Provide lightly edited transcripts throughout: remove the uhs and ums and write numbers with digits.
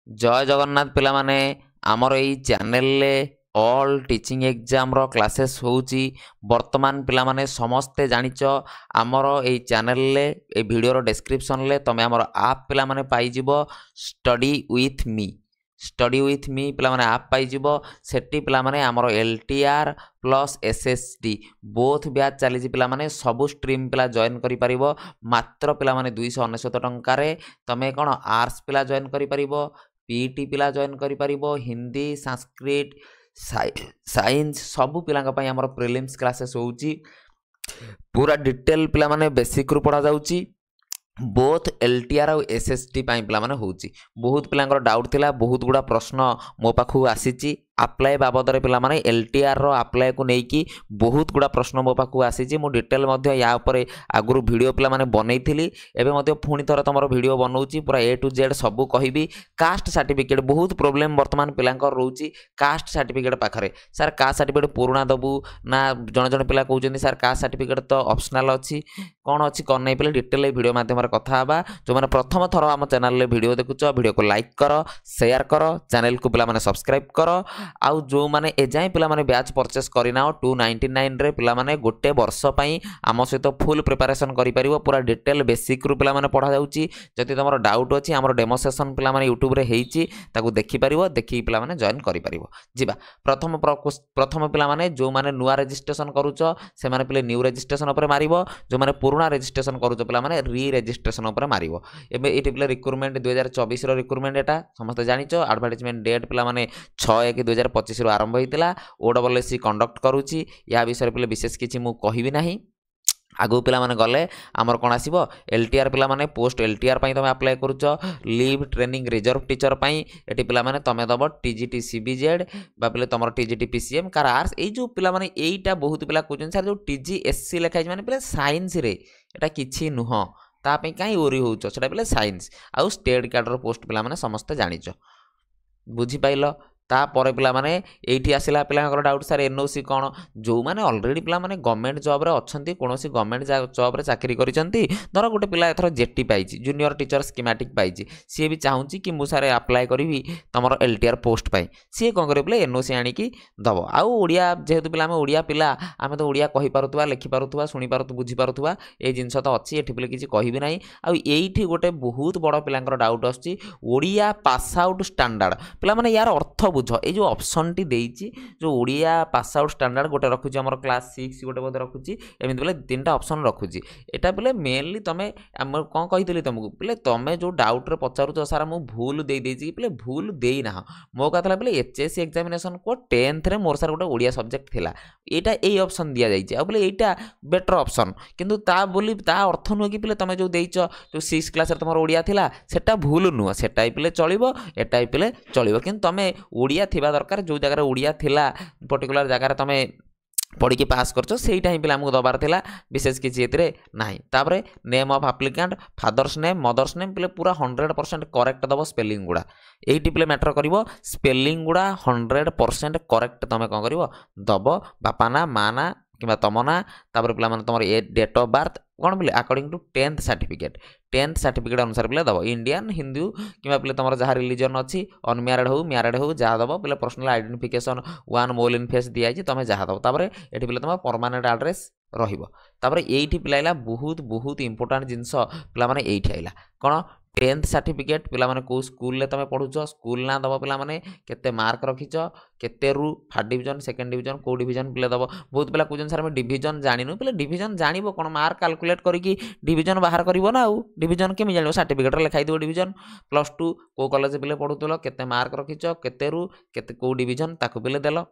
जय जगन्नाथ पिला माने आमर एई चैनल ले ऑल टीचिंग एग्जाम रो क्लासेस होउची वर्तमान पिला माने समस्ते जानिच आमर एई चैनल ले ए वीडियो रो डिस्क्रिप्शन ले तमे आमर ऐप पिला माने पाई जिवो स्टडी विथ मी पिला माने ऐप पाई जिवो सेठी पिला माने आमर LTR plus SSD both batch चली पिला माने सबु स्ट्रीम पिला जॉइन करि परिबो मात्र पिला माने 299 टंका रे तमे कोन आर्ट्स पिला जॉइन करि परिबो पीटी पिला जॉइन करि परिबो हिंदी संस्कृत साइंस सबु पिला पई हमर प्रीलिम्स क्लासेस होउची पूरा डिटेल पिला माने बेसिक रु पढ़ा जाउची बोथ एलटीआर और एसएसटी पाई पिला माने होउची बहुत पिलांकर डाउट थिला बहुत गुडा प्रश्न मो पाखु आसीची अप्लाई बाबद रे पिला माने एलटीआर रो अप्लाई को नेकी बहुत गुडा प्रश्न मो पाखु आसीची मु डिटेल मध्ये या ऊपर आगुरु वीडियो पिला माने बनेइथिली एबे मध्ये पुणी थर तमरो वीडियो बनौची पूरा ए टू जेड सब कहिबी कास्ट सर्टिफिकेट बहुत प्रॉब्लम वर्तमान पिलांकर रहउची कास्ट सर्टिफिकेट पाखरे सर कास्ट सर्टिफिकेट पुराना दबु ना जण जण पिला कहउचंदी सर कास्ट सर्टिफिकेट तो ऑप्शनल अछि कोन अछि कोन नै पिले डिटेल वीडियो माध्यम रे कथा हबा जो माने प्रथम थर हम चैनल ले वीडियो देखुच वीडियो को लाइक करो शेयर करो चैनल को पिला माने सब्सक्राइब करो आउ जो माने ए जाय पिला माने बैच परचेस करिना 299 रे पिला माने गोटे वर्ष पई आम सहित फुल प्रिपरेशन करि परिबो पूरा डिटेल बेसिक रु पिला माने पढा जाउची जति तमरो डाउट अछि हमर डेमो सेशन पिला माने YouTube रे हेइची ताकू देखि परिबो देखि पिला माने जॉइन करि परिबो जिबा प्रथम पिला माने जो माने नुवा रजिस्ट्रेशन करूचो से माने पिले न्यू रजिस्ट्रेशन ऊपर मारिबो जो माने पुराना रजिस्ट्रेशन करूचो पिला माने री रजिस्ट्रेशन ऊपर मारिबो एबे एटी पिले रिक्रूटमेंट 2024 रो रिक्रूटमेंट एटा समस्त जानिचो एडवर्टाइजमेंट डेट पिला माने 6/1/2025 रो आरंभ होइतिला ओडब्ल्यूएससी कंडक्ट करूची या विषय पिले विशेष किछि मु कहिबि नाही आगु पिला माने गले आमर कोन आसीबो एलटीआर पिला माने पोस्ट एलटीआर पई तमे अप्लाई करूचो लीव ट्रेनिंग रिजर्व टीचर पई एटी पिला माने तमे दबो टीजीटी सीबीजेड बा पिले तमरो टीजीटी पीसीएम कार आर्ट्स ए जो पिला माने एईटा बहुत पिला कोजन सर जो टीजीएससी लिखाइ माने पिले साइंस रे एटा किछि नुह ता पई काई ओरी होउचो सेटा पिले साइंस आउ स्टेट कैडर पोस्ट पिला माने समस्त जानिचो बुझी पाइलो ता परे पिला माने एठी आसिला पिलांकर डाउट सर एनओसी कोन जो माने ऑलरेडी पिला माने गवर्नमेंट जॉब रे अछंती कोनोसी गवर्नमेंट जॉब रे चाकरी करिसंती धर गोटे पिला एथर जेटी पाइची जूनियर टीचर स्कीमेटिक पाइची सी भी चाहूची कि मु सारे अप्लाई करबी तमरो एलटीआर पोस्ट पाई सी कोन करे पिले एनओसी आनी की दबो आउ ओडिया जेहेतु पिला में ओडिया पिला आमे तो ओडिया कहि पारुतबा लिखि पारुतबा सुनि पारुतु बुझी पारुतबा ए जिंस तो अछि एठी पिले किछि कहिबि नाही आउ एठी गोटे बहुत बड़ पिलांकर डाउट आछि ओडिया पास आउट स्टैंडर्ड पिला माने यार अर्थ बुझ ए जो ऑप्शन टी देइची जो ओडिया पास आउट स्टैंडर्ड गोटे रखुची हमर क्लास 6 गोटे बोध रखुची एमिति बोले तीनटा ऑप्शन रखुची एटा बोले मेनली तमे हम कोन कहितली तुमको बोले तमे जो डाउट रे पचारुचो सारा मु भूल देई देइची बोले भूल देई ना मो कहतला बोले एचएससी एग्जामिनेशन को 10th रे मोर सार गोटे ओडिया सब्जेक्ट थिला एटा ए ऑप्शन दिया जाइची आ बोले एटा बेटर ऑप्शन किंतु ता बोली ता अर्थ नु कि बोले तमे जो देइचो जो 6 क्लास रे तमर ओडिया थिला सेटा भूल नु सेटा बोले चलिबो एटा बोले चलिबो किंतु तमे ओडिया थिबा दरकार जो जगह ओडिया थिला पर्टिकुलर जगह तमे पढ़ी के पास करछो सेइटा ही पिला हमको दबार थिला विशेष किछि एतरे नाही तापरे name of applicant father's name mother's name पिले पूरा 100% करेक्ट दबो स्पेलिंग गुडा एही पिले मैटर करिवो स्पेलिंग गुडा 100% करेक्ट तमे कोन करिवो दबो बापा ना मां ना किबा तमना तापर पिला माने तमर ए डेट ऑफ बर्थ कोन बोले अकॉर्डिंग टू 10th सर्टिफिकेट अनुसार पिले दबो इंडियन हिंदू किबा पिले तमर जहा रिलीजन अछि अनमैरिड हो जहा दबो पिले पर्सनल आइडेंटिफिकेशन वन मोल इन फेस दिया छि तमे जहा दबो तापर एठी पिले तमर परमानेंट एड्रेस रहिबो तापर एठी पिलाइला बहुत इंपोर्टेंट जिंस पिला माने एठी आइला कोन 10th सर्टिफिकेट पिला माने को स्कूल ले तमे पढुचो स्कूल ना दबो पिला माने केते मार्क रखिचो केते रु फर्स्ट डिवीजन सेकंड डिवीजन को डिवीजन पिले दबो बहुत पिला क्वेश्चन सर में डिवीजन जानिनु पिले डिवीजन जानिबो कोन मार्क कैलकुलेट करिकि डिवीजन बाहर करिवो ना आउ डिवीजन केमि जानिबो सर्टिफिकेट रे लिखाइ दिबो डिवीजन प्लस 2 को कॉलेज पिले पढुतलो केते मार्क रखिचो केते रु केते को डिवीजन ताकू पिले देलो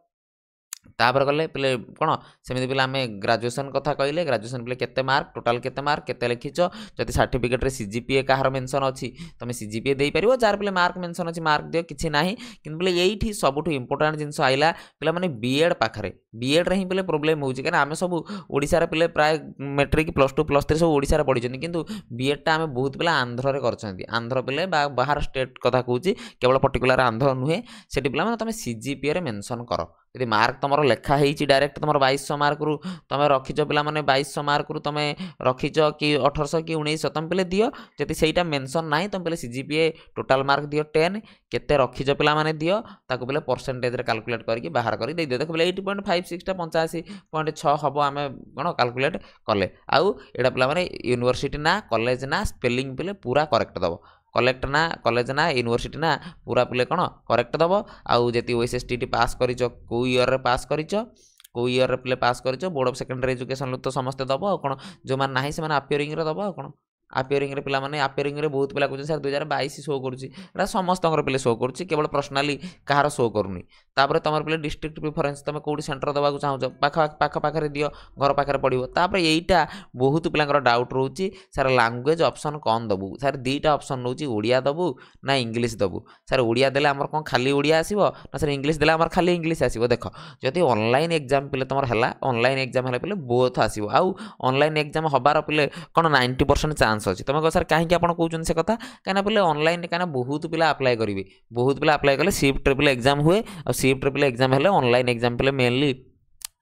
तापर गले पिले कोन सेमिति पिले आमे ग्रेजुएशन कथा कहिले ग्रेजुएशन पिले केते मार्क टोटल केते मार्क केते लिखिचो जति सर्टिफिकेट रे सीजीपीए काहर मेंशन अछि तमे सीजीपीए देई परिबो जार पिले मार्क मेंशन अछि मार्क दियो किछि नाही किन पिले एठी सबठु इंपोर्टेंट जिंस आइला पिला माने बीएड पाखरे बीएड रे ही पिले प्रॉब्लम होउची केना आमे सब ओडिसा रे पिले प्राय मैट्रिक प्लस 2 प्लस 3 सब ओडिसा रे पढिचनी किंतु बीएड टा आमे बहुत पिला आंध्र रे करछंती आंध्र पिले बाहर स्टेट कथा कहूची केवल पर्टिकुलर आंध्र नुहे सेठी पिला माने तमे सीजीपीए रे मेंशन करो यदि मार्क तुम लेखा होती डायरेक्ट तुम 2200 मार्क रु तुम रखीच पे 2200 मार्क रु तुम रखीच कि 1800 कि 1900 तुम पे दियो जदि सहीटा मेंशन ना तुम पे सीजीपीए टोटाल मार्क दियो 10 केते रखीच पे दियो ताको पे परसेंटेज रे कैलकुलेट करके बाहर कर दे दियो देख पे 80.56 टा 85.6 हम आम कौन कैलकुलेट कले आउ एटा पे यूनिवर्सिटी ना कॉलेज ना स्पेलिंग पे पूरा करेक्ट दब कलेक्ट ना कॉलेज ना यूनिवर्सिटी ना पूरा पे कौन करेक्ट दब आउ जी ओएसएसटी पास कर कौ इयर रे पास कर कौ इयर पे पास कर बोर्ड ऑफ सेकेंडरी एजुकेशन तो समस्ते दब आ कौन जो मैंने ना से आपियरिंग दब आ कौन आपियरिंग रे पिला माने आपियरिंग रे बहुत पिला कहते सर 2022 शो करुच्ची एटा समस्त पे शो करुच्ची केवल पर्सनाली कहार शो करूनी तापर तुम पे डिस्ट्रिक्ट प्रिफरेन्स तुम कौटी सेंटर दवा चाहो पाख पाखे दियो घर पाखे पड़ो तापर यहीटा बहुत पिला डाउट रोचे सर लांगुएज ऑप्शन कौन दबू सर दुईटा ऑप्शन रोचे ओडिया दबू ना इंग्लिश दबू सर ओडिया देले आमर कौन खाली ओडिया आसीबो ना सर इंग्लिश देले आमर खाली इंग्लिश आसीबो देख जदि ऑनलाइन एग्जाम पे तुम है ऑनलाइन एग्जाम है पे बोथ आसीबो आउ ऑनलाइन एग्जाम हबार पे कौन 90% चांस अच्छी तुम कह सर कहीं आप कहते से कथा कहीं पे ऑनलाइन कहीं बहुत पिला अप्लाई करेंगे बहुत पिला अप्लाई कले शिफ्ट ट्रिपल एग्जाम हुए और शिफ्ट ट्रिपल एग्जाम है ऑनलाइन एग्जाम पे मेनली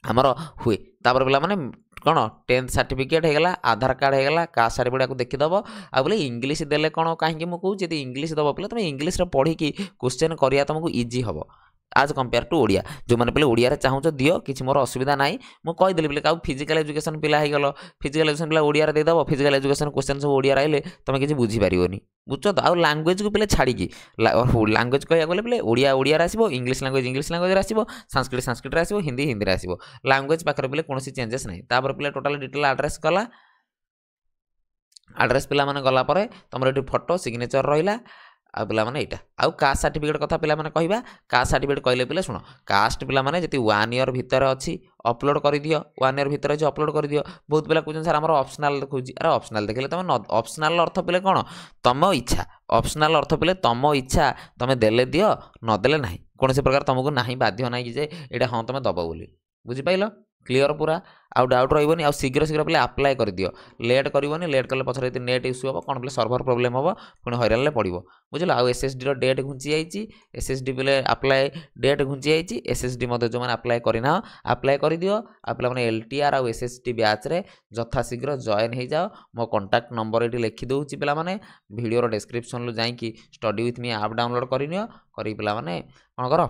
आमर हुए तापर पिला माने कौन 10th सर्टिफिकेट होगा आधार कार्ड होगा कास्ट सर्टिफिकेट को देखीदब आ बोले इंग्लिश देले कौन कहीं मुझे यदि इंग्लिश दब पे तुम इंग्लिश पढ़ी क्वेश्चन करिया तुमको इजी हम आज कंपेयर टू ओडिया जो मैंने पे ओडिया चाहूँ दियो कि मोर असुविधा ना मुझे कहीदेली पे क्या फिजिकल एजुकेशन पिला गल फिजिकल एजुकेशन पिला ओडिया देदेव फिजिकल एजुकेशन क्वेश्चन सब ओडिया आइले तुम किसी बुझीपारे बुझ तो आउ लांगुएज को पे छाड़ी लांगुएज कह गले पे ओडिया ओडिया आसो इंग्लिश लांगुएज आसो संस्कृत संस्कृत आसो हिंदी हिंदी आसो लांगुएज पाखे पे कौन चेंजेस ना तापर पे टोटाल डिटेल आड्रेस गला आड्रेस पिला माने गला परे तुम ये फोटो सिग्नेचर रहा आ पे यहाँ आउ कास्ट सर्टिफिकेट कथा पे कहवा कास्ट सर्टिफिकेट कहले पे शुण कास्ट पे जी 1 ईयर भितर अच्छी अपलोड कर दियो 1 ईयर भितर अच्छी अपलोड कर दियो बहुत पिला कहते सर आम ऑप्शनल देखुँ अरे ऑप्शनल देखले तुम ऑप्शनल अर्थ पे कौन तुम इच्छा ऑप्शनल अर्थ पे तुम इच्छा तुम देले दियो नदेले ना कौन प्रकार तुमको ना बाध्य ना कि ये हाँ तुम दब बोली बुझिपाल क्लीयर पूरा आउ डाउट रही शीघ्र शीघ्र पे अप्लाई कर दियो लेट करनी लेट कले पछरे नेट इश्यू हम कौन पे सर्भर प्रोब्लेम हम पुणी हैरान पड़ो बुझल आउ एसएसडी डेट घुंची जाइए एसएसडी पे अप्लाई डेट घुंची जाइए एसएसडी जो मैंने अप्लाई करना अप्लाई कर दियो आप पे एलटीआर आउ एसएसडी बैच रे यथाशीघ्र जॉइन हो जाओ मो कांटेक्ट नंबर ये लिखी दूसरी पे भिडियो डिस्क्रिप्शन जाकि स्टडी विथ मी आप डाउनलोड करनियो कर पे कौन कर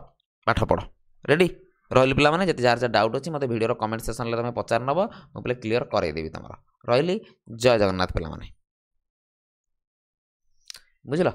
पाठ पढ़ रेडी रही पे जब जार जार डाउट अच्छी मतलब भिडियो कमेंट सेक्शन में तुम पचार नब मुझे क्लीयर करदेवी तुम रही जय जगन्नाथ पे बुझल।